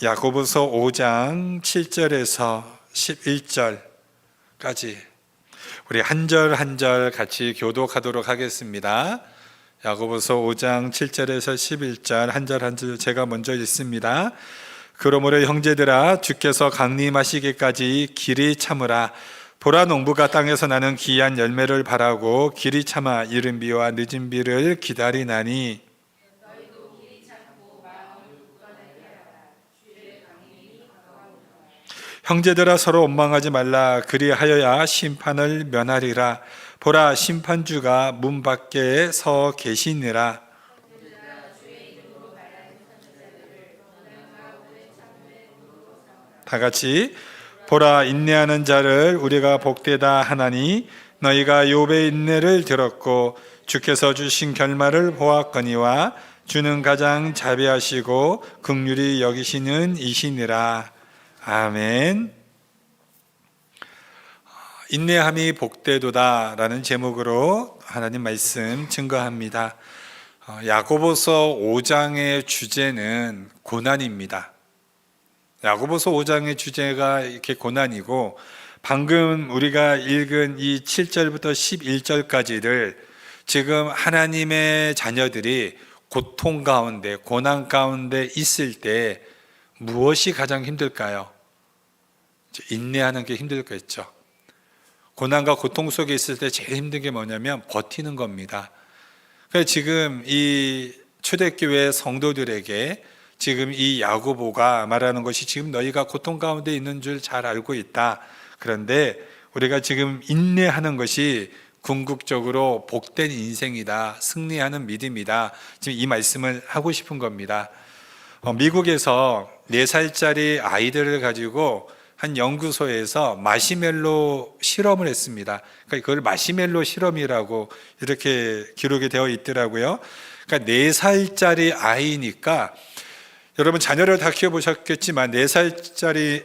야고보서 5장 7절에서 11절까지 우리 한 절 한 절 같이 교독하도록 하겠습니다. 야고보서 5장 7절에서 11절 한 절 한 절 제가 먼저 읽습니다. 그러므로 형제들아, 주께서 강림하시기까지 길이 참으라. 보라, 농부가 땅에서 나는 귀한 열매를 바라고 길이 참아 이른 비와 늦은 비를 기다리나니 형제들아, 서로 원망하지 말라. 그리하여야 심판을 면하리라. 보라, 심판주가 문 밖에 서 계시니라. 다 같이 보라, 인내하는 자를 우리가 복되다 하나니 너희가 욥의 인내를 들었고 주께서 주신 결말을 보았거니와 주는 가장 자비하시고 긍휼히 여기시는 이시니라. 아멘. 인내함이 복되도다라는 제목으로 하나님 말씀 증거합니다. 야고보서 5장의 주제는 고난입니다. 야고보서 5장의 주제가 이렇게 고난이고, 방금 우리가 읽은 이 7절부터 11절까지를 지금 하나님의 자녀들이 고통 가운데, 고난 가운데 있을 때 무엇이 가장 힘들까요? 인내하는 게 힘들겠죠. 고난과 고통 속에 있을 때 제일 힘든 게 뭐냐면 버티는 겁니다. 그러니까 지금 이 초대교회 성도들에게 지금 이 야고보가 말하는 것이, 지금 너희가 고통 가운데 있는 줄 잘 알고 있다. 그런데 우리가 지금 인내하는 것이 궁극적으로 복된 인생이다, 승리하는 믿음이다, 지금 이 말씀을 하고 싶은 겁니다. 미국에서 4살짜리 아이들을 가지고 한 연구소에서 마시멜로 실험을 했습니다. 그러니까 그걸 마시멜로 실험이라고 이렇게 기록이 되어 있더라고요. 그러니까 4살짜리 아이니까, 여러분 자녀를 다 키워보셨겠지만 4살짜리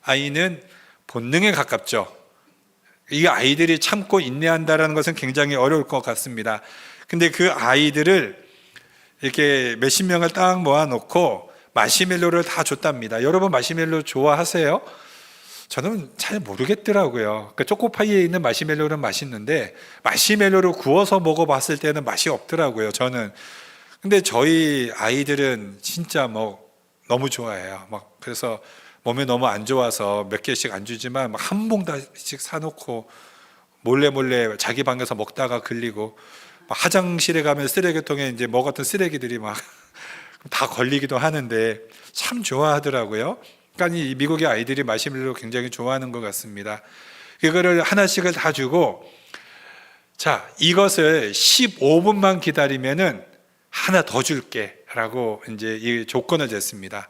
아이는 본능에 가깝죠. 이 아이들이 참고 인내한다는 것은 굉장히 어려울 것 같습니다. 근데 그 아이들을 이렇게 몇십 명을 딱 모아놓고 마시멜로를 다 줬답니다. 여러분 마시멜로 좋아하세요? 저는 잘 모르겠더라고요. 그러니까 초코파이에 있는 마시멜로는 맛있는데 마시멜로를 구워서 먹어봤을 때는 맛이 없더라고요, 저는. 근데 저희 아이들은 진짜 너무 좋아해요. 그래서 몸에 너무 안 좋아서 몇 개씩 안 주지만 한 봉다씩 사놓고 몰래 자기 방에서 먹다가 걸리고, 화장실에 가면 쓰레기통에 이제 먹었던 쓰레기들이 다 걸리기도 하는데 참 좋아하더라고요. 그러니까 이 미국의 아이들이 마시멜로 굉장히 좋아하는 것 같습니다. 이거를 하나씩을 다 주고, 자, 이것을 15분만 기다리면은 하나 더 줄게 라고 이제 이 조건을 냈습니다.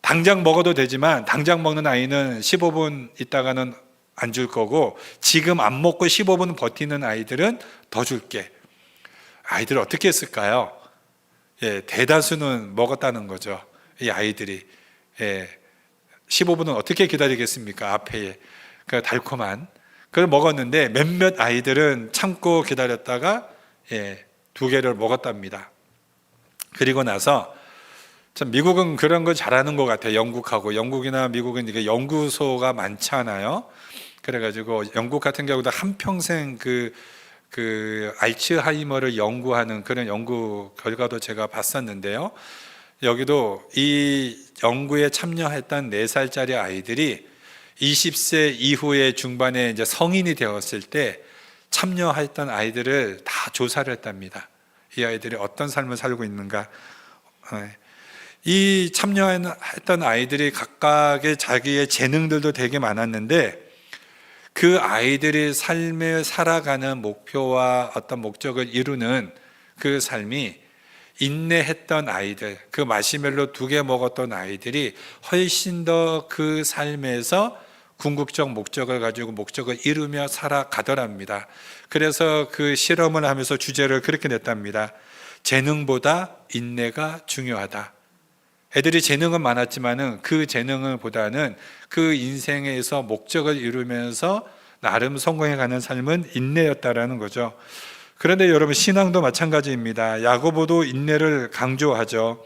당장 먹어도 되지만 당장 먹는 아이는 15분 있다가는 안 줄 거고, 지금 안 먹고 15분 버티는 아이들은 더 줄게. 아이들 어떻게 했을까요? 대다수는 먹었다는 거죠. 이 아이들이 15분은 어떻게 기다리겠습니까? 앞에 그 달콤한 그걸 먹었는데, 몇몇 아이들은 참고 기다렸다가 2개를 먹었답니다. 그리고 나서 참 미국은 그런 걸 잘하는 것 같아요. 영국이나 미국은 이게 연구소가 많잖아요. 그래가지고 영국 같은 경우도 한평생 그 알츠하이머를 연구하는 그런 연구 결과도 제가 봤었는데요. 여기도 이 연구에 참여했던 4살짜리 아이들이 20세 이후에 중반에 이제 성인이 되었을 때 참여했던 아이들을 다 조사를 했답니다. 이 아이들이 어떤 삶을 살고 있는가. 이 참여했던 아이들이 각각의 자기의 재능들도 되게 많았는데, 그 아이들이 삶에 살아가는 목표와 어떤 목적을 이루는 그 삶이, 인내했던 아이들, 그 마시멜로 2개 먹었던 아이들이 훨씬 더 그 삶에서 궁극적 목적을 가지고 목적을 이루며 살아가더랍니다. 그래서 그 실험을 하면서 주제를 그렇게 냈답니다. 재능보다 인내가 중요하다. 애들이 재능은 많았지만은 그 재능을 보다는 그 인생에서 목적을 이루면서 나름 성공해가는 삶은 인내였다라는 거죠. 그런데 여러분, 신앙도 마찬가지입니다. 야고보도 인내를 강조하죠.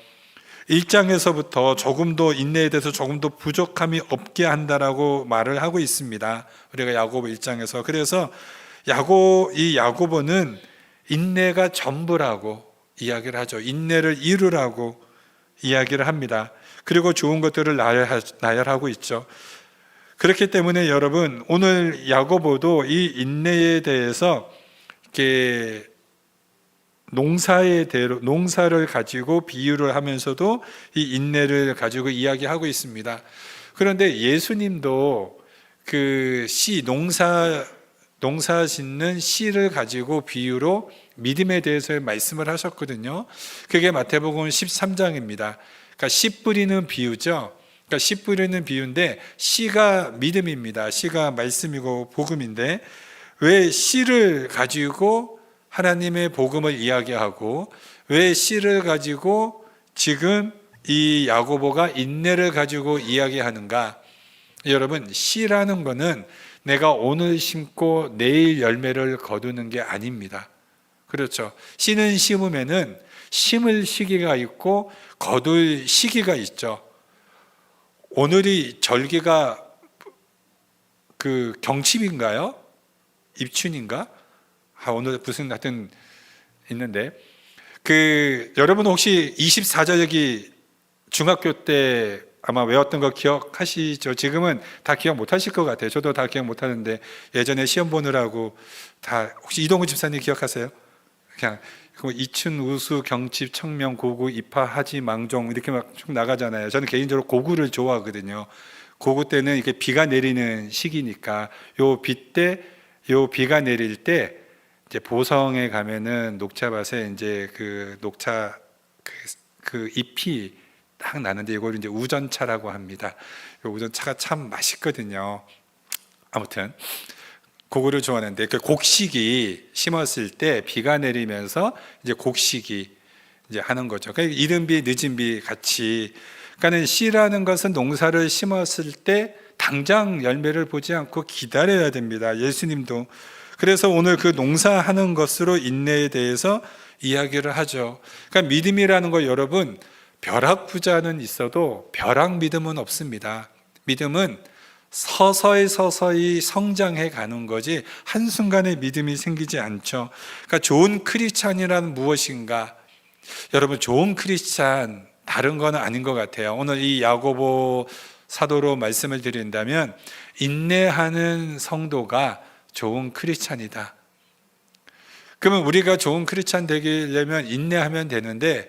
1장에서부터 조금도 인내에 대해서 조금도 부족함이 없게 한다라고 말을 하고 있습니다. 우리가 야고보 1장에서. 그래서 이 야고보는 인내가 전부라고 이야기를 하죠. 인내를 이루라고 이야기를 합니다. 그리고 좋은 것들을 나열하고 있죠. 그렇기 때문에 여러분, 오늘 야고보도 이 인내에 대해서 이렇게 농사를 가지고 비유를 하면서도 이 인내를 가지고 이야기하고 있습니다. 그런데 예수님도 그 농사 짓는 씨를 가지고 비유로 믿음에 대해서 말씀을 하셨거든요. 그게 마태복음 13장입니다. 그러니까 씨 뿌리는 비유죠. 그러니까 씨 뿌리는 비유인데 씨가 믿음입니다. 씨가 말씀이고 복음인데 왜 씨를 가지고 하나님의 복음을 이야기하고 왜 씨를 가지고 지금 이 야고보가 인내를 가지고 이야기하는가? 여러분, 씨라는 거는 내가 오늘 심고 내일 열매를 거두는 게 아닙니다. 그렇죠. 씨는 심으면은 심을 시기가 있고 거둘 시기가 있죠. 오늘이 절기가 그 경칩인가요? 입춘인가? 오늘 무슨 하여튼 있는데 여러분 혹시 24절기 중학교 때 아마 외웠던 거 기억하시죠? 지금은 다 기억 못 하실 것 같아요. 저도 다 기억 못 하는데 예전에 시험 보느라고 다 혹시 이동훈 집사님 기억하세요? 그냥 이춘, 우수, 경칩, 청명, 고구, 입하, 하지, 망종 이렇게 막 쭉 나가잖아요. 저는 개인적으로 고구를 좋아하거든요. 고구 때는 이게 비가 내리는 시기니까 요 비가 내릴 때 이제 보성에 가면은 녹차밭에 이제 그 녹차 그 잎이 딱 나는데 이걸 이제 우전차라고 합니다. 우전차가 참 맛있거든요. 아무튼 고구를 좋아하는데 그 곡식이 심었을 때 비가 내리면서 이제 곡식이 이제 하는 거죠. 그러니까 이른 비 늦은 비 같이. 그러니까는 씨라는 것은 농사를 심었을 때 당장 열매를 보지 않고 기다려야 됩니다. 예수님도. 그래서 오늘 그 농사하는 것으로 인내에 대해서 이야기를 하죠. 그러니까 믿음이라는 거 여러분, 벼락 부자는 있어도 벼락 믿음은 없습니다. 믿음은 서서히 성장해 가는 거지 한순간에 믿음이 생기지 않죠. 그러니까 좋은 크리스찬이란 무엇인가? 여러분, 좋은 크리스찬 다른 건 아닌 것 같아요. 오늘 이 야고보 사도로 말씀을 드린다면 인내하는 성도가 좋은 크리스찬이다. 그러면 우리가 좋은 크리스찬 되려면 인내하면 되는데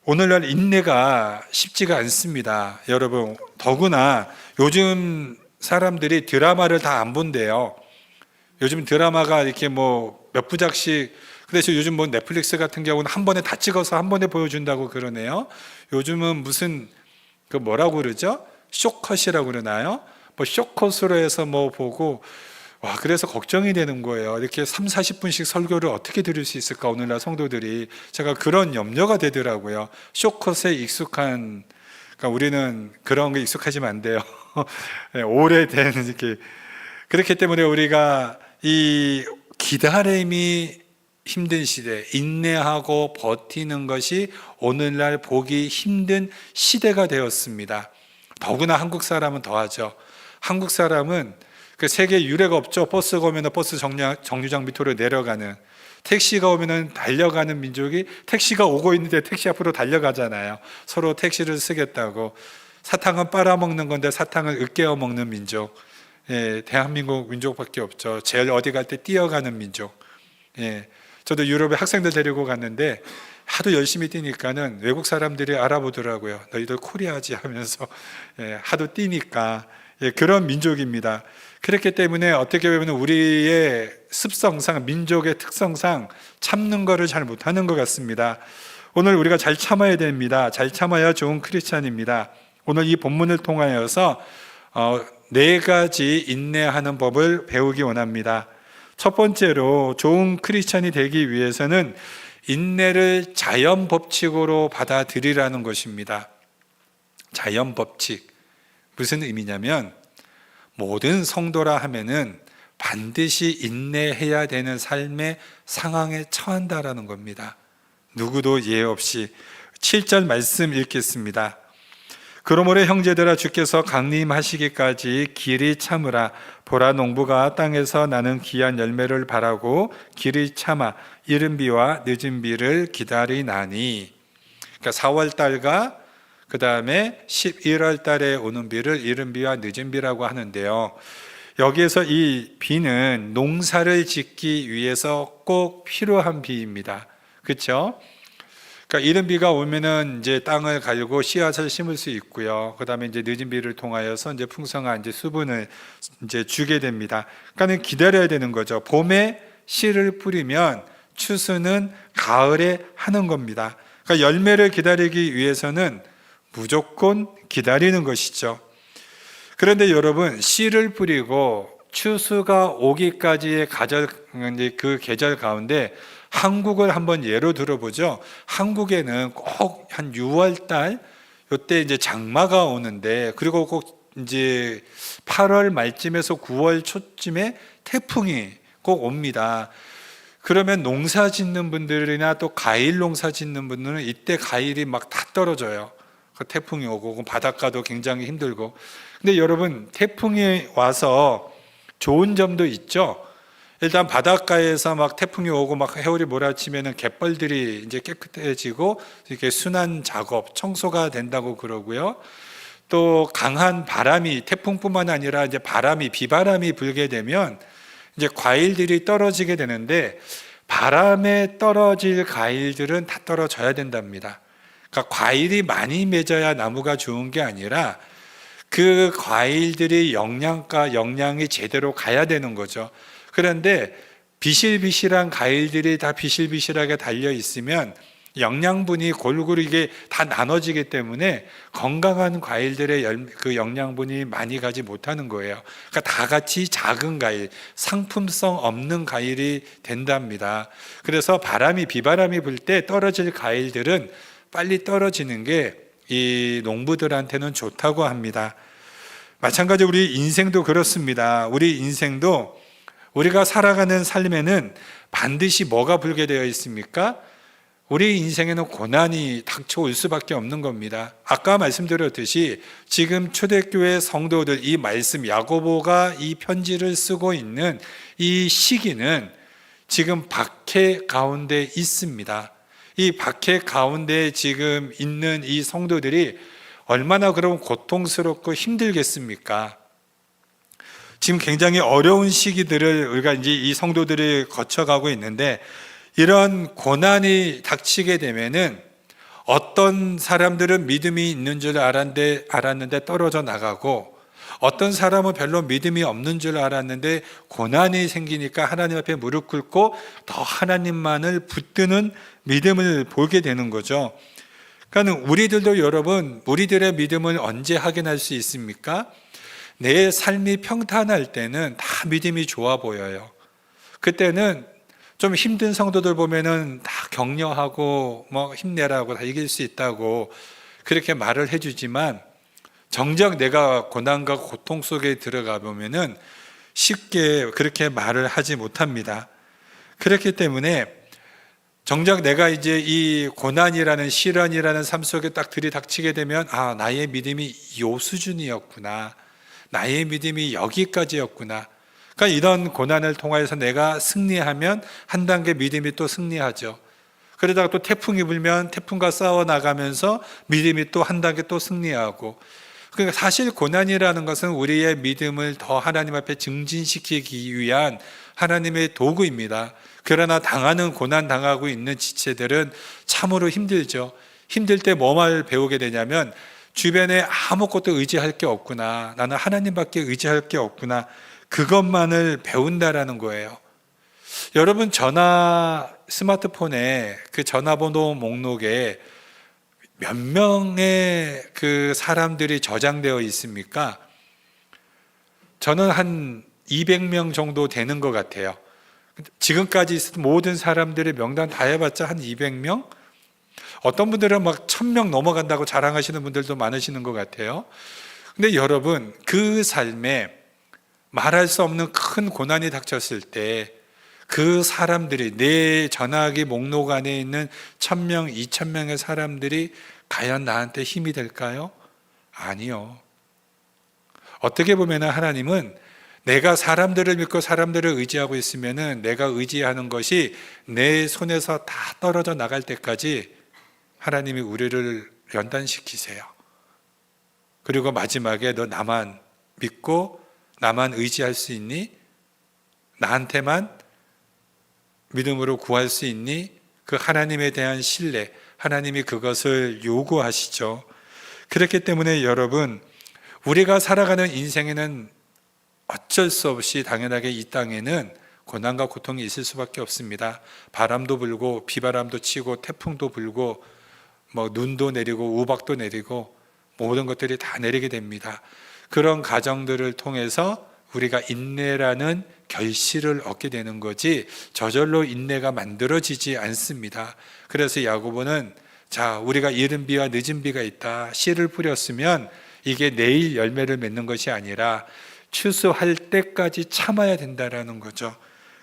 오늘날 인내가 쉽지가 않습니다. 여러분, 더구나 요즘 사람들이 드라마를 다 안 본대요. 요즘 드라마가 이렇게 뭐 몇 부작씩, 그래서 요즘 뭐 넷플릭스 같은 경우는 한 번에 다 찍어서 한 번에 보여준다고 그러네요. 요즘은 무슨 그 뭐라고 그러죠? 쇼컷이라고 그러나요? 뭐 쇼컷으로 해서 뭐 보고 와, 그래서 걱정이 되는 거예요. 이렇게 3, 40분씩 설교를 어떻게 들을 수 있을까, 오늘날 성도들이. 제가 그런 염려가 되더라고요. 쇼컷에 익숙한, 그러니까 우리는 그런 게 익숙하지면 안 돼요. 오래된, 이렇게. 그렇기 때문에 우리가 이 기다림이 힘든 시대, 인내하고 버티는 것이 오늘날 보기 힘든 시대가 되었습니다. 더구나 한국 사람은 더하죠. 한국 사람은 그 세계 유례가 없죠. 버스가 오면 버스 정류장 밑으로 내려가는, 택시가 오면 달려가는 민족이 택시가 오고 있는데 택시 앞으로 달려가잖아요. 서로 택시를 쓰겠다고. 사탕은 빨아먹는 건데 사탕을 으깨어 먹는 민족. 예, 대한민국 민족밖에 없죠. 제일 어디 갈 때 뛰어가는 민족. 예, 저도 유럽에 학생들 데리고 갔는데 하도 열심히 뛰니까는 외국 사람들이 알아보더라고요. 너희들 코리아지 하면서. 예, 하도 뛰니까. 예, 그런 민족입니다. 그렇기 때문에 어떻게 보면 우리의 습성상, 민족의 특성상 참는 것을 잘 못하는 것 같습니다. 오늘 우리가 잘 참아야 됩니다. 잘 참아야 좋은 크리스찬입니다. 오늘 이 본문을 통하여서 4가지 인내하는 법을 배우기 원합니다. 첫 번째로 좋은 크리스찬이 되기 위해서는 인내를 자연 법칙으로 받아들이라는 것입니다. 자연 법칙. 무슨 의미냐면 모든 성도라 하면은 반드시 인내해야 되는 삶의 상황에 처한다라는 겁니다. 누구도 예외 없이 7절 말씀 읽겠습니다. 그러므로 형제들아 주께서 강림하시기까지 길이 참으라. 보라, 농부가 땅에서 나는 귀한 열매를 바라고 길이 참아 이른 비와 늦은 비를 기다리나니. 그러니까 4월 달과 그 다음에 11월 달에 오는 비를 이른 비와 늦은 비라고 하는데요. 여기에서 이 비는 농사를 짓기 위해서 꼭 필요한 비입니다. 그렇죠? 그러니까 이른 비가 오면은 이제 땅을 갈고 씨앗을 심을 수 있고요. 그다음에 이제 늦은 비를 통하여서 이제 풍성한 이제 수분을 이제 주게 됩니다. 그러니까는 기다려야 되는 거죠. 봄에 씨를 뿌리면 추수는 가을에 하는 겁니다. 그러니까 열매를 기다리기 위해서는 무조건 기다리는 것이죠. 그런데 여러분, 씨를 뿌리고 추수가 오기까지의 그 계절 가운데 한국을 한번 예로 들어보죠. 한국에는 꼭 한 6월 달 요때 이제 장마가 오는데, 그리고 꼭 이제 8월 말쯤에서 9월 초쯤에 태풍이 꼭 옵니다. 그러면 농사 짓는 분들이나 또 과일 농사 짓는 분들은 이때 과일이 막 다 떨어져요. 그 태풍이 오고 바닷가도 굉장히 힘들고. 근데 여러분, 태풍이 와서 좋은 점도 있죠. 일단 바닷가에서 막 태풍이 오고 막 해오리 몰아치면은 갯벌들이 이제 깨끗해지고 이렇게 순환 작업, 청소가 된다고 그러고요. 또 강한 바람이, 태풍뿐만 아니라 이제 비바람이 불게 되면 이제 과일들이 떨어지게 되는데, 바람에 떨어질 과일들은 다 떨어져야 된답니다. 그러니까 과일이 많이 맺어야 나무가 좋은 게 아니라 그 과일들이 영양이 제대로 가야 되는 거죠. 그런데 비실비실한 과일들이 다 비실비실하게 달려 있으면 영양분이 골고루 이게 다 나눠지기 때문에 건강한 과일들의 그 영양분이 많이 가지 못하는 거예요. 그러니까 다 같이 작은 과일, 상품성 없는 과일이 된답니다. 그래서 비바람이 불 때 떨어질 과일들은 빨리 떨어지는 게 이 농부들한테는 좋다고 합니다. 마찬가지로 우리 인생도 그렇습니다. 우리 인생도 우리가 살아가는 삶에는 반드시 뭐가 불게 되어 있습니까? 우리 인생에는 고난이 닥쳐올 수밖에 없는 겁니다. 아까 말씀드렸듯이 지금 초대교회 성도들, 이 말씀 야고보가 이 편지를 쓰고 있는 이 시기는 지금 박해 가운데 있습니다. 이 박해 가운데 지금 있는 이 성도들이 얼마나 그럼 고통스럽고 힘들겠습니까? 지금 굉장히 어려운 시기들을 우리가 이제 이 성도들이 거쳐가고 있는데, 이런 고난이 닥치게 되면은 어떤 사람들은 믿음이 있는 줄 알았는데 떨어져 나가고, 어떤 사람은 별로 믿음이 없는 줄 알았는데 고난이 생기니까 하나님 앞에 무릎 꿇고 더 하나님만을 붙드는 믿음을 보게 되는 거죠. 그러니까 우리들도 여러분, 우리들의 믿음을 언제 확인할 수 있습니까? 내 삶이 평탄할 때는 다 믿음이 좋아 보여요. 그때는 좀 힘든 성도들 보면은 다 격려하고 뭐 힘내라고 다 이길 수 있다고 그렇게 말을 해주지만, 정작 내가 고난과 고통 속에 들어가 보면은 쉽게 그렇게 말을 하지 못합니다. 그렇기 때문에 정작 내가 이제 이 고난이라는 시련이라는 삶 속에 딱 들이닥치게 되면, 아, 나의 믿음이 요 수준이었구나, 나의 믿음이 여기까지였구나. 그러니까 이런 고난을 통해서 내가 승리하면 한 단계 믿음이 또 승리하죠. 그러다가 또 태풍이 불면 태풍과 싸워 나가면서 믿음이 또 한 단계 또 승리하고. 그러니까 사실 고난이라는 것은 우리의 믿음을 더 하나님 앞에 증진시키기 위한 하나님의 도구입니다. 그러나 고난 당하고 있는 지체들은 참으로 힘들죠. 힘들 때 뭐만 배우게 되냐면, 주변에 아무것도 의지할 게 없구나, 나는 하나님밖에 의지할 게 없구나, 그것만을 배운다라는 거예요. 여러분, 스마트폰에 그 전화번호 목록에 몇 명의 그 사람들이 저장되어 있습니까? 저는 한 200명 정도 되는 것 같아요. 지금까지 있었던 모든 사람들의 명단 다 해봤자 한 200명? 어떤 분들은 막 1000명 넘어간다고 자랑하시는 분들도 많으시는 것 같아요. 근데 여러분, 그 삶에 말할 수 없는 큰 고난이 닥쳤을 때 그 사람들이, 내 전화기 목록 안에 있는 1,000명, 2,000명의 사람들이 과연 나한테 힘이 될까요? 아니요. 어떻게 보면 하나님은 내가 사람들을 믿고 사람들을 의지하고 있으면은 내가 의지하는 것이 내 손에서 다 떨어져 나갈 때까지 하나님이 우리를 연단시키세요. 그리고 마지막에 너 나만 믿고 나만 의지할 수 있니? 나한테만 믿음으로 구할 수 있니? 그 하나님에 대한 신뢰, 하나님이 그것을 요구하시죠. 그렇기 때문에 여러분, 우리가 살아가는 인생에는 어쩔 수 없이 당연하게 이 땅에는 고난과 고통이 있을 수밖에 없습니다. 바람도 불고 비바람도 치고 태풍도 불고 눈도 내리고 우박도 내리고 모든 것들이 다 내리게 됩니다. 그런 과정들을 통해서 우리가 인내라는 결실을 얻게 되는 거지 저절로 인내가 만들어지지 않습니다. 그래서 야고보는 우리가 이른 비와 늦은 비가 있다. 씨를 뿌렸으면 이게 내일 열매를 맺는 것이 아니라 추수할 때까지 참아야 된다라는 거죠.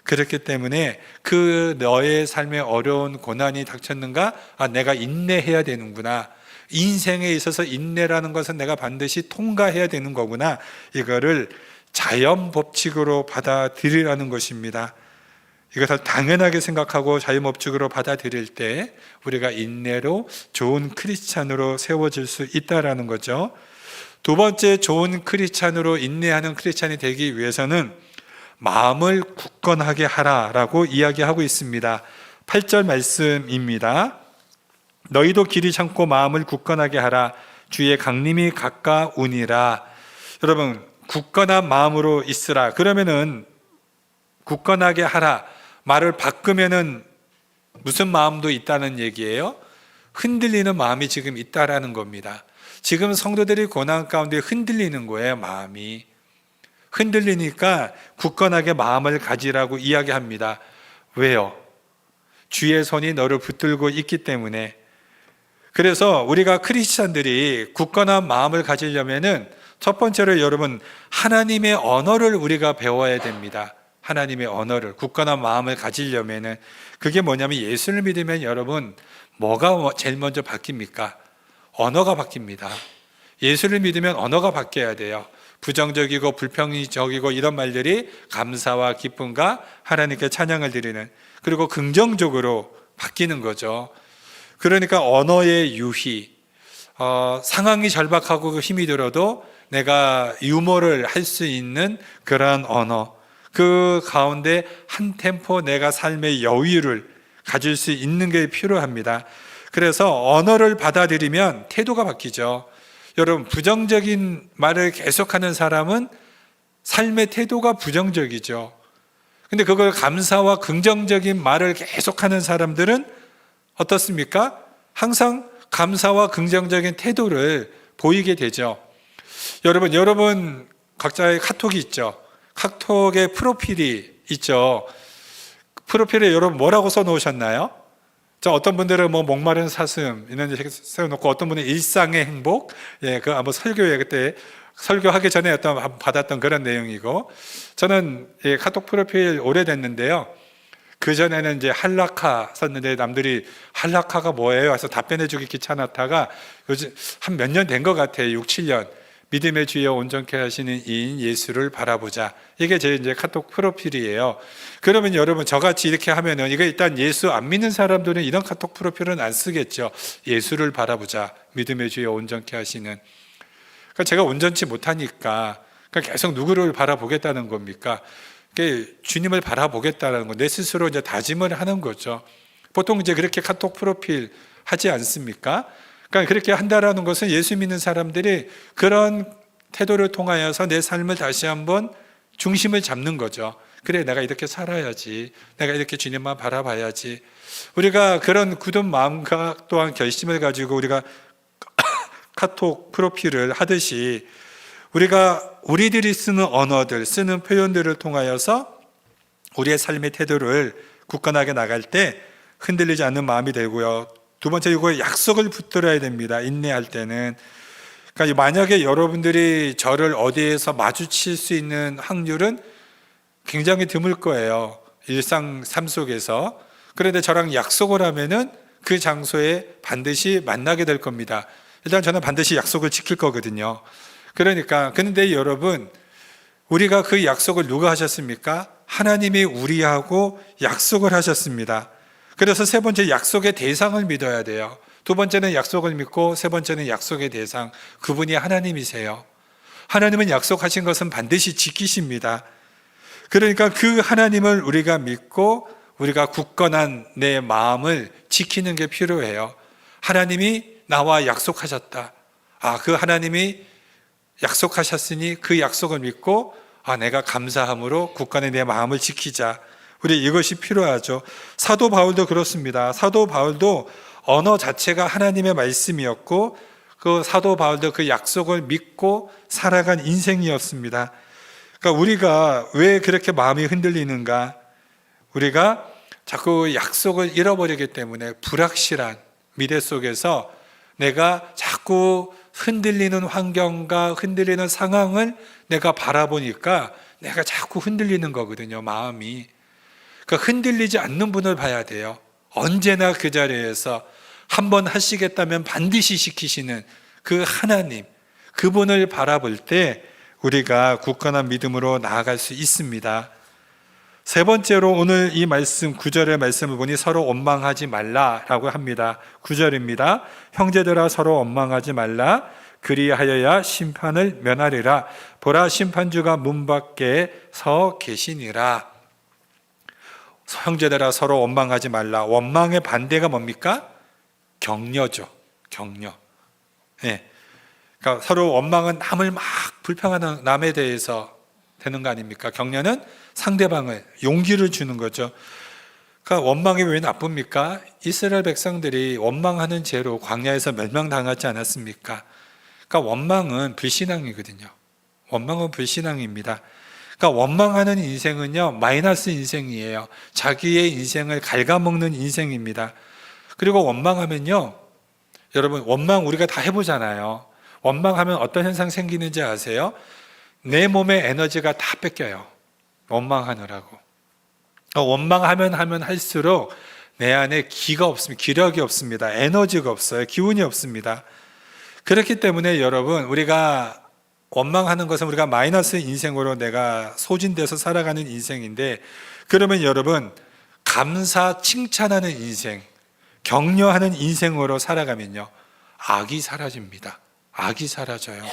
그렇기 때문에 그 너의 삶에 어려운 고난이 닥쳤는가? 내가 인내해야 되는구나. 인생에 있어서 인내라는 것은 내가 반드시 통과해야 되는 거구나. 이거를 자연 법칙으로 받아들이라는 것입니다. 이것을 당연하게 생각하고 자연 법칙으로 받아들일 때 우리가 인내로 좋은 크리스찬으로 세워질 수 있다라는 거죠. 두 번째, 좋은 크리스찬으로 인내하는 크리스찬이 되기 위해서는 마음을 굳건하게 하라라고 이야기하고 있습니다. 8절 말씀입니다. 너희도 길이 참고 마음을 굳건하게 하라. 주의 강림이 가까우니라. 여러분, 굳건한 마음으로 있으라. 그러면은 굳건하게 하라. 말을 바꾸면은 무슨 마음도 있다는 얘기예요? 흔들리는 마음이 지금 있다라는 겁니다. 지금 성도들이 고난 가운데 흔들리는 거예요. 마음이 흔들리니까 굳건하게 마음을 가지라고 이야기합니다. 왜요? 주의 손이 너를 붙들고 있기 때문에. 그래서 우리가 크리스찬들이 굳건한 마음을 가지려면은 첫 번째로 여러분, 하나님의 언어를 우리가 배워야 됩니다. 하나님의 언어를, 굳건한 마음을 가지려면은 그게 뭐냐면, 예수를 믿으면 여러분 뭐가 제일 먼저 바뀝니까? 언어가 바뀝니다. 예수를 믿으면 언어가 바뀌어야 돼요. 부정적이고 불평적이고 이런 말들이 감사와 기쁨과 하나님께 찬양을 드리는, 그리고 긍정적으로 바뀌는 거죠. 그러니까 언어의 유희, 상황이 절박하고 힘이 들어도 내가 유머를 할 수 있는 그러한 언어, 그 가운데 한 템포 내가 삶의 여유를 가질 수 있는 게 필요합니다. 그래서 언어를 받아들이면 태도가 바뀌죠. 여러분, 부정적인 말을 계속하는 사람은 삶의 태도가 부정적이죠. 근데 그걸 감사와 긍정적인 말을 계속하는 사람들은 어떻습니까? 항상 감사와 긍정적인 태도를 보이게 되죠. 여러분 각자의 카톡이 있죠. 카톡에 프로필이 있죠. 프로필에 여러분 뭐라고 써놓으셨나요? 어떤 분들은 목마른 사슴 이런 데 세워놓고, 어떤 분은 일상의 행복, 그 아마 설교회 그때 설교하기 전에 받았던 그런 내용이고, 저는 카톡 프로필 오래됐는데요. 그 전에는 이제 할라카 썼는데 남들이 할라카가 뭐예요? 해서 답변해주기 귀찮았다가 요즘 한 몇 년 된 것 같아요. 6, 7년. 믿음의 주여 온전케 하시는 이인 예수를 바라보자. 이게 제 이제 카톡 프로필이에요. 그러면 여러분, 저같이 이렇게 하면은, 이거 일단 예수 안 믿는 사람들은 이런 카톡 프로필은 안 쓰겠죠. 예수를 바라보자. 믿음의 주여 온전케 하시는. 그러니까 제가 온전치 못하니까 계속 누구를 바라보겠다는 겁니까? 주님을 바라보겠다는 거, 내 스스로 이제 다짐을 하는 거죠. 보통 이제 그렇게 카톡 프로필 하지 않습니까? 그러니까 그렇게 한다라는 것은 예수 믿는 사람들이 그런 태도를 통하여서 내 삶을 다시 한번 중심을 잡는 거죠. 그래, 내가 이렇게 살아야지. 내가 이렇게 주님만 바라봐야지. 우리가 그런 굳은 마음과 또한 결심을 가지고 우리가 카톡 프로필을 하듯이, 우리들이 쓰는 언어들, 쓰는 표현들을 통하여서 우리의 삶의 태도를 굳건하게 나갈 때 흔들리지 않는 마음이 되고요. 두 번째, 이거 약속을 붙들어야 됩니다. 인내할 때는. 그러니까 만약에 여러분들이 저를 어디에서 마주칠 수 있는 확률은 굉장히 드물 거예요. 일상 삶 속에서. 그런데 저랑 약속을 하면은 그 장소에 반드시 만나게 될 겁니다. 일단 저는 반드시 약속을 지킬 거거든요. 그러니까 그런데 여러분, 우리가 그 약속을 누가 하셨습니까? 하나님이 우리하고 약속을 하셨습니다. 그래서 세 번째, 약속의 대상을 믿어야 돼요. 두 번째는 약속을 믿고, 세 번째는 약속의 대상, 그분이 하나님이세요. 하나님은 약속하신 것은 반드시 지키십니다. 그러니까 그 하나님을 우리가 믿고 우리가 굳건한 내 마음을 지키는 게 필요해요. 하나님이 나와 약속하셨다. 그 하나님이 약속하셨으니 그 약속을 믿고 내가 감사함으로 굳건한 내 마음을 지키자. 우리 이것이 필요하죠. 사도 바울도 그렇습니다. 사도 바울도 언어 자체가 하나님의 말씀이었고, 그 사도 바울도 그 약속을 믿고 살아간 인생이었습니다. 그러니까 우리가 왜 그렇게 마음이 흔들리는가? 우리가 자꾸 약속을 잃어버리기 때문에 불확실한 미래 속에서 내가 자꾸 흔들리는 환경과 흔들리는 상황을 내가 바라보니까 내가 자꾸 흔들리는 거거든요, 마음이. 그러니까 흔들리지 않는 분을 봐야 돼요. 언제나 그 자리에서 한번 하시겠다면 반드시 시키시는 그 하나님, 그분을 바라볼 때 우리가 굳건한 믿음으로 나아갈 수 있습니다. 세 번째로 오늘 이 말씀 9절의 말씀을 보니 서로 원망하지 말라라고 합니다. 9절입니다. 형제들아 서로 원망하지 말라. 그리하여야 심판을 면하리라. 보라 심판주가 문 밖에 서 계시니라. 형제들아 서로 원망하지 말라. 원망의 반대가 뭡니까? 격려죠. 격려. 네. 그러니까 서로 원망은 남을 막 불평하는 남에 대해서 되는 거 아닙니까? 격려는 상대방을 용기를 주는 거죠. 그러니까 원망이 왜 나쁩니까? 이스라엘 백성들이 원망하는 죄로 광야에서 멸망당하지 않았습니까? 그러니까 원망은 불신앙이거든요. 원망은 불신앙입니다. 그러니까 원망하는 인생은요, 마이너스 인생이에요. 자기의 인생을 갉아먹는 인생입니다. 그리고 원망하면요, 여러분 원망 우리가 다 해보잖아요. 원망하면 어떤 현상 생기는지 아세요? 내 몸의 에너지가 다 뺏겨요. 원망하느라고. 원망하면 할수록 내 안에 기가 없습니다. 기력이 없습니다. 에너지가 없어요. 기운이 없습니다. 그렇기 때문에 여러분, 우리가 원망하는 것은 우리가 마이너스 인생으로 내가 소진돼서 살아가는 인생인데, 그러면 여러분 감사, 칭찬하는 인생, 격려하는 인생으로 살아가면요, 악이 사라집니다. 악이 사라져요.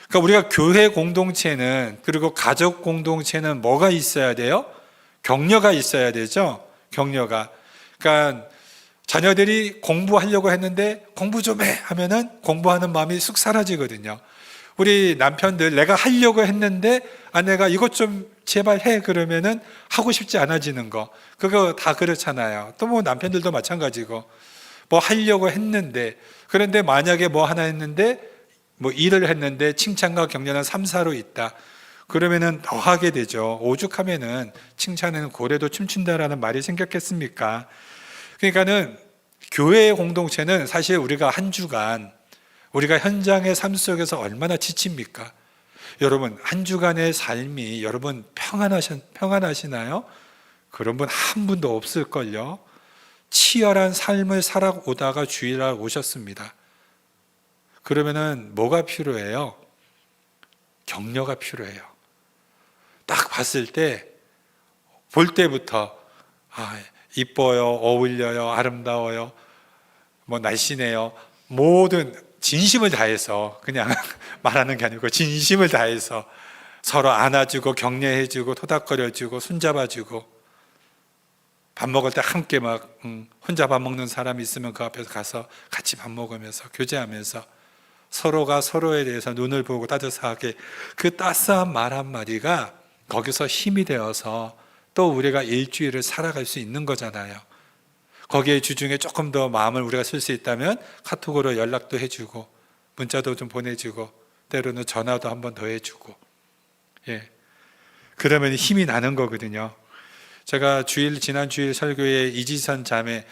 그러니까 우리가 교회 공동체는, 그리고 가족 공동체는 뭐가 있어야 돼요? 격려가 있어야 되죠. 격려가. 그러니까 자녀들이 공부하려고 했는데 공부 좀 해 하면은 공부하는 마음이 쑥 사라지거든요. 우리 남편들, 내가 하려고 했는데 아내가 이것 좀 제발 해 그러면은 하고 싶지 않아지는 거, 그거 다 그렇잖아요. 또 뭐 남편들도 마찬가지고, 뭐 하려고 했는데, 그런데 만약에 뭐 하나 했는데, 뭐 일을 했는데 칭찬과 격려는 3, 4로 있다, 그러면은 더 하게 되죠. 오죽하면은 칭찬에는 고래도 춤춘다라는 말이 생겼겠습니까? 그러니까는 교회의 공동체는 사실 우리가 한 주간, 우리가 현장의 삶 속에서 얼마나 지칩니까? 여러분, 한 주간의 삶이 여러분 평안하시나요? 그런 분 한 분도 없을걸요. 치열한 삶을 살아오다가 주일날 오셨습니다. 그러면은 뭐가 필요해요? 격려가 필요해요. 딱 봤을 때, 볼 때부터 이뻐요, 어울려요, 아름다워요, 뭐 날씬해요, 모든 진심을 다해서, 그냥 말하는 게 아니고 진심을 다해서 서로 안아주고 격려해주고 토닥거려주고 손잡아주고, 밥 먹을 때 함께 막 혼자 밥 먹는 사람이 있으면 그 앞에서 가서 같이 밥 먹으면서 교제하면서 서로가 서로에 대해서 눈을 보고 따뜻하게, 그 따스한 말 한마디가 거기서 힘이 되어서 또 우리가 일주일을 살아갈 수 있는 거잖아요. 거기에 주중에 조금 더 마음을 우리가 쓸 수 있다면 카톡으로 연락도 해주고, 문자도 좀 보내주고, 때로는 전화도 한 번 더 해주고, 그러면 힘이 나는 거거든요. 제가 지난 주일 설교에 이지선 자매,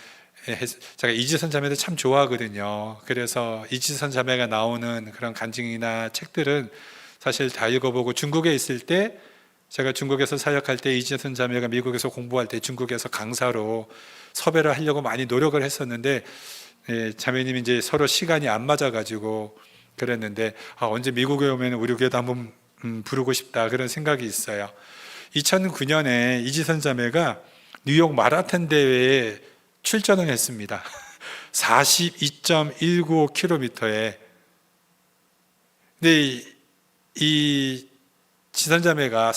제가 이지선 자매를 참 좋아하거든요. 그래서 이지선 자매가 나오는 그런 간증이나 책들은 사실 다 읽어보고, 중국에 있을 때 제가 중국에서 사역할 때 이지선 자매가 미국에서 공부할 때 중국에서 강사로 섭외를 하려고 많이 노력을 했었는데, 자매님이 이제 서로 시간이 안 맞아가지고 그랬는데, 언제 미국에 오면 우리 교회도 한번 부르고 싶다 그런 생각이 있어요. 2009년에 이지선 자매가 뉴욕 마라톤 대회에 출전을 했습니다. 42.195km에. 근데 이 지선자매가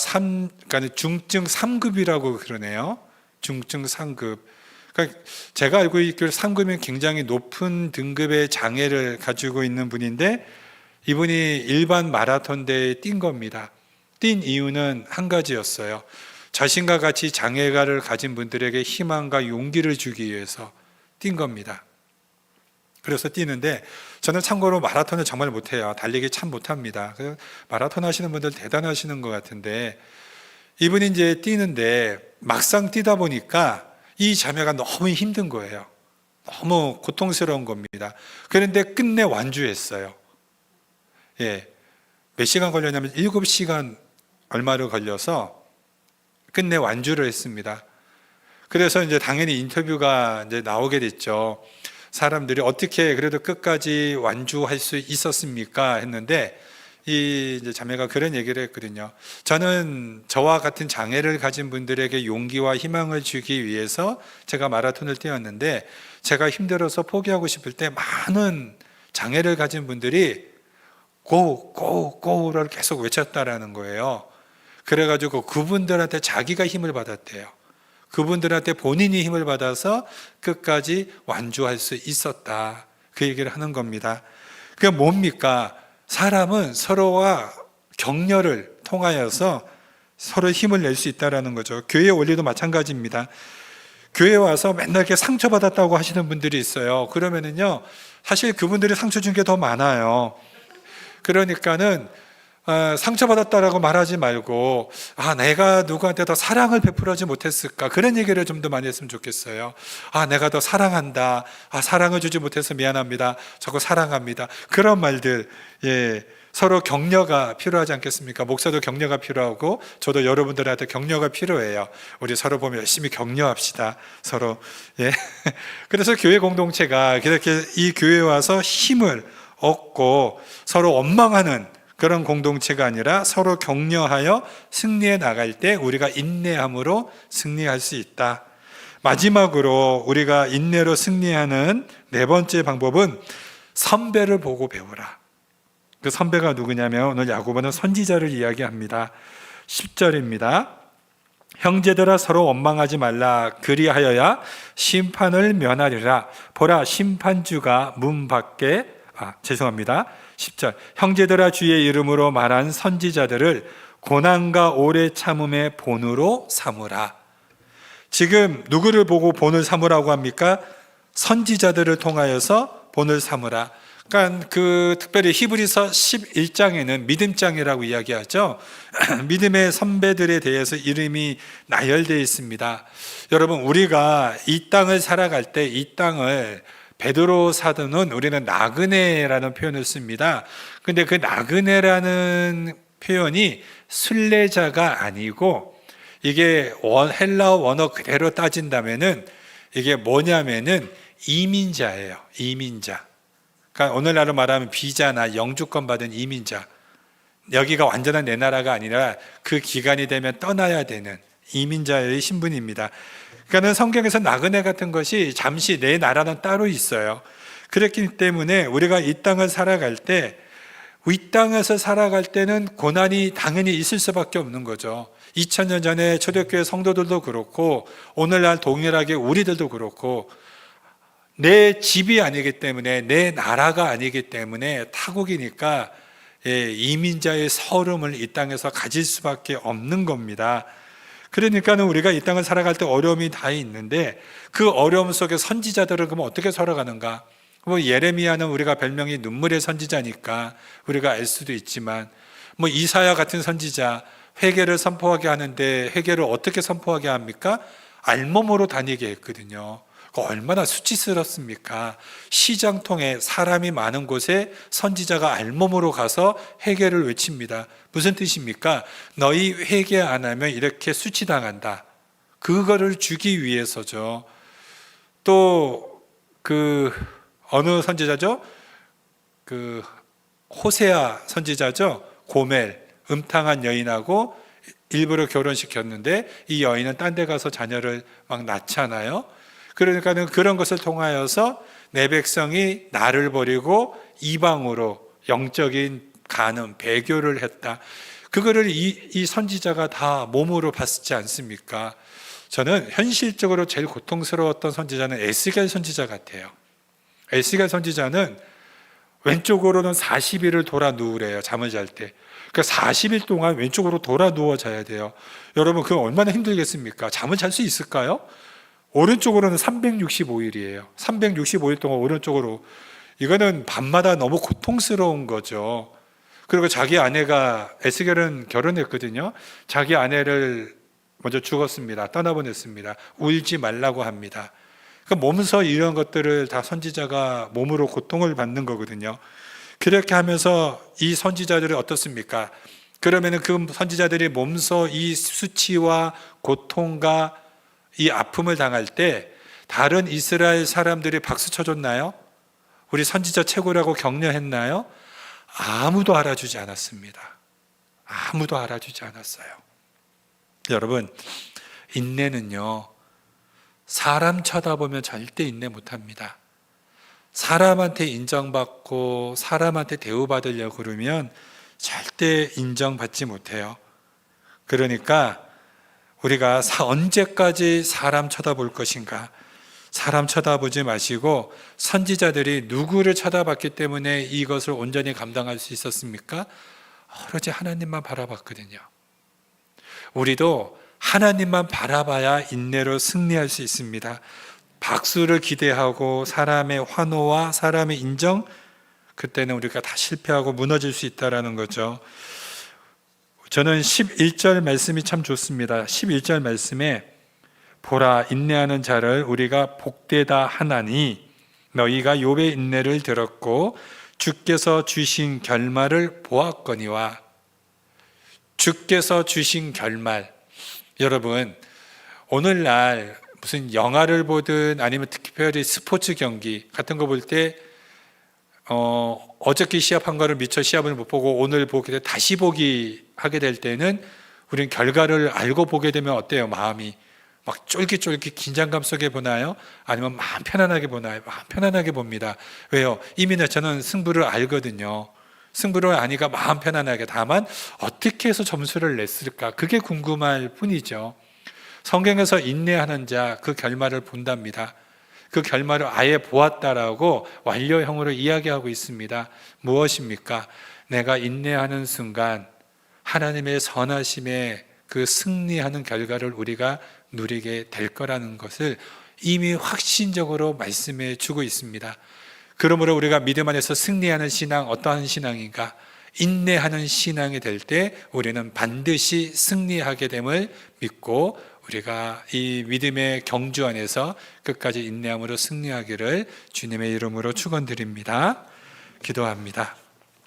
그러니까 중증 3급이라고 그러네요. 중증 3급. 그러니까 제가 알고 있기로 3급이면 굉장히 높은 등급의 장애를 가지고 있는 분인데, 이분이 일반 마라톤 대회에 뛴 겁니다. 뛴 이유는 한 가지였어요. 자신과 같이 장애가를 가진 분들에게 희망과 용기를 주기 위해서 뛴 겁니다. 그래서 뛰는데, 저는 참고로 마라톤을 정말 못해요. 달리기 참 못합니다. 마라톤 하시는 분들 대단하시는 것 같은데, 이분이 이제 뛰는데 막상 뛰다 보니까 이 자매가 너무 힘든 거예요. 너무 고통스러운 겁니다. 그런데 끝내 완주했어요. 몇 시간 걸렸냐면 7시간 얼마를 걸려서 끝내 완주를 했습니다. 그래서 이제 당연히 인터뷰가 이제 나오게 됐죠. 사람들이 어떻게 그래도 끝까지 완주할 수 있었습니까? 했는데, 이 이제 자매가 그런 얘기를 했거든요. 저는 저와 같은 장애를 가진 분들에게 용기와 희망을 주기 위해서 제가 마라톤을 뛰었는데, 제가 힘들어서 포기하고 싶을 때 많은 장애를 가진 분들이 고, 고, 고를 계속 외쳤다라는 거예요. 그래가지고 그분들한테 자기가 힘을 받았대요. 그분들한테 본인이 힘을 받아서 끝까지 완주할 수 있었다. 그 얘기를 하는 겁니다. 그게 뭡니까? 사람은 서로와 격려를 통하여서 서로 힘을 낼 수 있다는 거죠. 교회 원리도 마찬가지입니다. 교회에 와서 맨날 이렇게 상처받았다고 하시는 분들이 있어요. 그러면은요, 사실 그분들이 상처 준 게 더 많아요. 그러니까는 상처받았다라고 말하지 말고, 내가 누구한테 더 사랑을 베풀어지 못했을까, 그런 얘기를 좀 더 많이 했으면 좋겠어요. 내가 더 사랑한다, 사랑을 주지 못해서 미안합니다, 저거 사랑합니다, 그런 말들. 서로 격려가 필요하지 않겠습니까? 목사도 격려가 필요하고 저도 여러분들한테 격려가 필요해요. 우리 서로 보면 열심히 격려합시다, 서로. 그래서 교회 공동체가 이렇게 이 교회에 와서 힘을 얻고 서로 원망하는 그런 공동체가 아니라 서로 격려하여 승리해 나갈 때 우리가 인내함으로 승리할 수 있다. 마지막으로 우리가 인내로 승리하는 네 번째 방법은 선배를 보고 배우라. 그 선배가 누구냐면 오늘 야고보는 선지자를 이야기합니다. 10절입니다. 형제들아 서로 원망하지 말라. 그리하여야 심판을 면하리라. 보라, 심판주가 문 밖에 10절. 형제들아 주의 이름으로 말한 선지자들을 고난과 오래 참음의 본으로 삼으라. 지금 누구를 보고 본을 삼으라고 합니까? 선지자들을 통하여서 본을 삼으라. 그러니까 특별히 히브리서 11장에는 믿음장이라고 이야기하죠. 믿음의 선배들에 대해서 이름이 나열되어 있습니다. 여러분, 우리가 이 땅을 살아갈 때 이 땅을 베드로 사도는 우리는 나그네라는 표현을 씁니다. 근데 그 나그네라는 표현이 순례자가 아니고, 이게 헬라어 원어 그대로 따진다면은 이게 뭐냐면은 이민자예요. 이민자. 그러니까 오늘날로 말하면 비자나 영주권 받은 이민자. 여기가 완전한 내 나라가 아니라 그 기간이 되면 떠나야 되는 이민자의 신분입니다. 그러니까 성경에서 나그네 같은 것이 잠시 내 나라는 따로 있어요. 그렇기 때문에 우리가 이 땅을 살아갈 때, 이 땅에서 살아갈 때는 고난이 당연히 있을 수밖에 없는 거죠. 2000년 전에 초대교회 성도들도 그렇고 오늘날 동일하게 우리들도 그렇고, 내 집이 아니기 때문에, 내 나라가 아니기 때문에 타국이니까 이민자의 서름을 이 땅에서 가질 수밖에 없는 겁니다. 그러니까는 우리가 이 땅을 살아갈 때 어려움이 다 있는데, 그 어려움 속에 선지자들은 그럼 어떻게 살아가는가? 예레미야는 우리가 별명이 눈물의 선지자니까 우리가 알 수도 있지만, 이사야 같은 선지자, 회개를 선포하게 하는데 회개를 어떻게 선포하게 합니까? 알몸으로 다니게 했거든요. 얼마나 수치스럽습니까? 시장통에 사람이 많은 곳에 선지자가 알몸으로 가서 회개를 외칩니다. 무슨 뜻입니까? 너희 회개 안 하면 이렇게 수치당한다. 그거를 주기 위해서죠. 또 어느 선지자죠? 호세아 선지자죠. 고멜, 음탕한 여인하고 일부러 결혼시켰는데 이 여인은 딴 데 가서 자녀를 막 낳잖아요. 그러니까는 그런 것을 통하여서 내 백성이 나를 버리고 이방으로 영적인 간음, 배교를 했다. 그거를 이 선지자가 다 몸으로 봤지 않습니까? 저는 현실적으로 제일 고통스러웠던 선지자는 에스겔 선지자 같아요. 에스겔 선지자는 왼쪽으로는 40일을 돌아 누우래요. 잠을 잘 때. 그러니까 40일 동안 왼쪽으로 돌아 누워 자야 돼요. 여러분 그거 얼마나 힘들겠습니까? 잠을 잘 수 있을까요? 오른쪽으로는 365일이에요. 365일 동안 오른쪽으로. 이거는 밤마다 너무 고통스러운 거죠. 그리고 자기 아내가, 에스겔은 결혼했거든요. 자기 아내를 먼저 죽었습니다. 떠나보냈습니다. 울지 말라고 합니다. 그러니까 몸소 이런 것들을 다 선지자가 몸으로 고통을 받는 거거든요. 그렇게 하면서 이 선지자들이 어떻습니까? 그러면은 그 선지자들이 몸소 이 수치와 고통과 이 아픔을 당할 때 다른 이스라엘 사람들이 박수 쳐줬나요? 우리 선지자 최고라고 격려했나요? 아무도 알아주지 않았습니다. 아무도 알아주지 않았어요. 여러분, 인내는요, 사람 쳐다보면 절대 인내 못합니다. 사람한테 인정받고 사람한테 대우받으려고 그러면 절대 인정받지 못해요. 그러니까 우리가 언제까지 사람 쳐다볼 것인가? 사람 쳐다보지 마시고 선지자들이 누구를 쳐다봤기 때문에 이것을 온전히 감당할 수 있었습니까? 오로지 하나님만 바라봤거든요. 우리도 하나님만 바라봐야 인내로 승리할 수 있습니다. 박수를 기대하고 사람의 환호와 사람의 인정, 그때는 우리가 다 실패하고 무너질 수 있다는 거죠. 저는 11절 말씀이 참 좋습니다. 11절 말씀에 보라, 인내하는 자를 우리가 복되다 하나니 너희가 욥의 인내를 들었고 주께서 주신 결말을 보았거니와. 주께서 주신 결말. 여러분, 오늘날 무슨 영화를 보든 아니면 특별히 스포츠 경기 같은 거 볼 때 어저께 시합한 거를 미처 시합을 못 보고 오늘 보게 돼 다시 보기 하게 될 때는 우리는 결과를 알고 보게 되면 어때요? 마음이 막 쫄깃쫄깃 긴장감 속에 보나요? 아니면 마음 편안하게 보나요? 마음 편안하게 봅니다. 왜요? 이미 저는 승부를 알거든요. 승부를 아니까 마음 편안하게. 다만 어떻게 해서 점수를 냈을까? 그게 궁금할 뿐이죠. 성경에서 인내하는 자, 그 결말을 본답니다. 그 결말을 아예 보았다라고 완료형으로 이야기하고 있습니다. 무엇입니까? 내가 인내하는 순간 하나님의 선하심에 그 승리하는 결과를 우리가 누리게 될 거라는 것을 이미 확신적으로 말씀해 주고 있습니다. 그러므로 우리가 믿음 안에서 승리하는 신앙, 어떠한 신앙인가? 인내하는 신앙이 될 때 우리는 반드시 승리하게 됨을 믿고 우리가 이 믿음의 경주 안에서 끝까지 인내함으로 승리하기를 주님의 이름으로 축원드립니다. 기도합니다.